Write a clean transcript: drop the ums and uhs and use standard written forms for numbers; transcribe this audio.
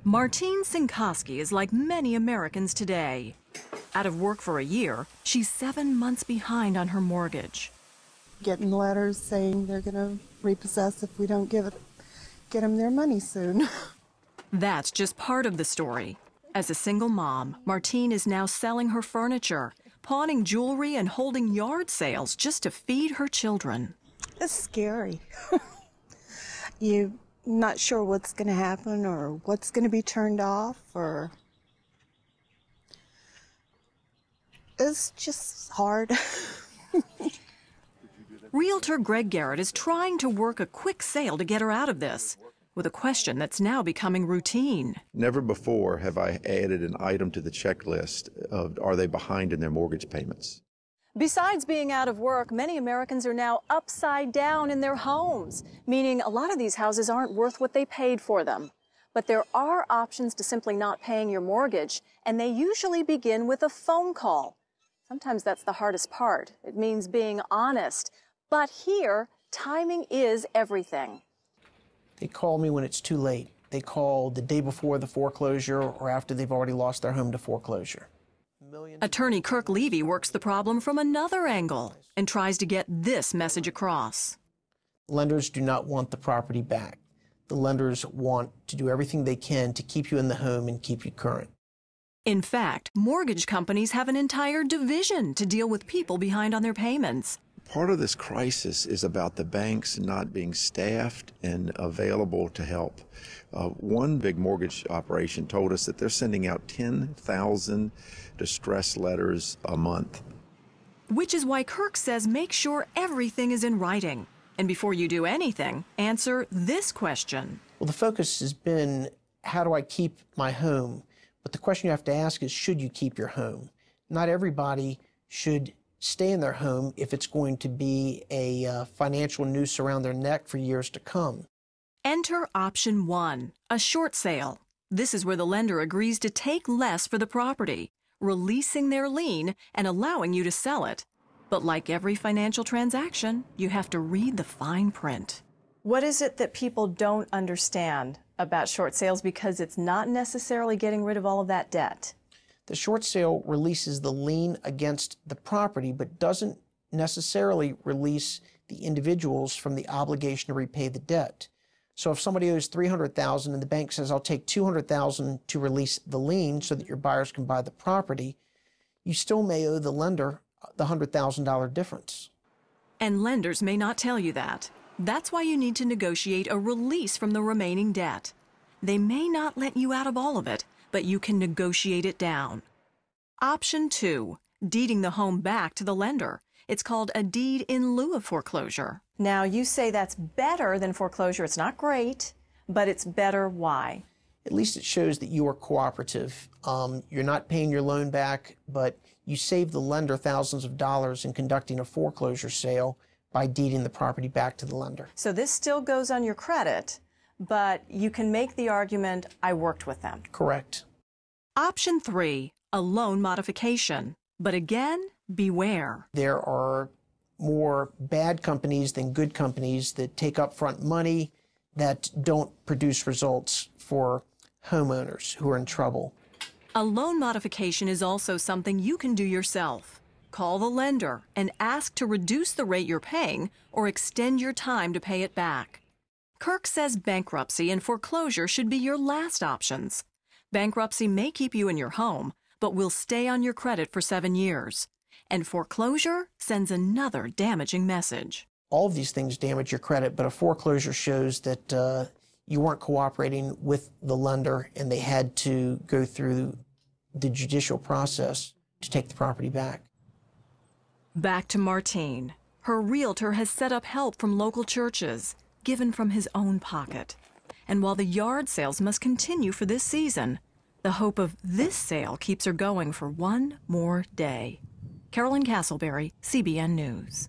Martine Sinkoski is like many Americans today. Out of work for a year, she's 7 months behind on her mortgage. Getting letters saying they're going to repossess if we don't get them their money soon. That's just part of the story. As a single mom, Martine is now selling her furniture, pawning jewelry and holding yard sales just to feed her children. It's scary. You're not sure what's going to happen or what's going to be turned off, or it's just hard. Realtor Greg Garrett is trying to work a quick sale to get her out of this, with a question that's now becoming routine. Never before have I added an item to the checklist of are they behind in their mortgage payments. Besides being out of work, many Americans are now upside down in their homes, meaning a lot of these houses aren't worth what they paid for them. But there are options to simply not paying your mortgage, and they usually begin with a phone call. Sometimes that's the hardest part. It means being honest. But here, timing is everything. They call me when it's too late. They call the day before the foreclosure or after they've already lost their home to foreclosure. Attorney Kirk Levy works the problem from another angle and tries to get this message across. Lenders do not want the property back. The lenders want to do everything they can to keep you in the home and keep you current. In fact, mortgage companies have an entire division to deal with people behind on their payments. Part of this crisis is about the banks not being staffed and available to help. One big mortgage operation told us that they're sending out 10,000 distress letters a month. Which is why Kirk says make sure everything is in writing. And before you do anything, answer this question. Well, the focus has been, how do I keep my home? But the question you have to ask is, should you keep your home? Not everybody should stay in their home if it's going to be a financial noose around their neck for years to come. Enter option 1, a short sale. This is where the lender agrees to take less for the property, releasing their lien and allowing you to sell it. But like every financial transaction, you have to read the fine print. What is it that people don't understand about short sales, because it's not necessarily getting rid of all of that debt? The short sale releases the lien against the property, but doesn't necessarily release the individuals from the obligation to repay the debt. So if somebody owes $300,000 and the bank says, I'll take $200,000 to release the lien so that your buyers can buy the property, you still may owe the lender the $100,000 difference. And lenders may not tell you that. That's why you need to negotiate a release from the remaining debt. They may not let you out of all of it, but you can negotiate it down. Option 2, deeding the home back to the lender. It's called a deed in lieu of foreclosure. Now, you say that's better than foreclosure. It's not great, but it's better. Why? At least it shows that you are cooperative. You're not paying your loan back, but you save the lender thousands of dollars in conducting a foreclosure sale by deeding the property back to the lender. So this still goes on your credit, but you can make the argument, I worked with them. Correct. Option 3, a loan modification. But again, beware. There are more bad companies than good companies that take upfront money that don't produce results for homeowners who are in trouble. A loan modification is also something you can do yourself. Call the lender and ask to reduce the rate you're paying or extend your time to pay it back. Kirk says bankruptcy and foreclosure should be your last options. Bankruptcy may keep you in your home, but will stay on your credit for 7 years. And foreclosure sends another damaging message. All of these things damage your credit, but a foreclosure shows that you weren't cooperating with the lender and they had to go through the judicial process to take the property back. Back to Martine. Her realtor has set up help from local churches, given from his own pocket. And while the yard sales must continue for this season, the hope of this sale keeps her going for one more day. Carolyn Castleberry, CBN News.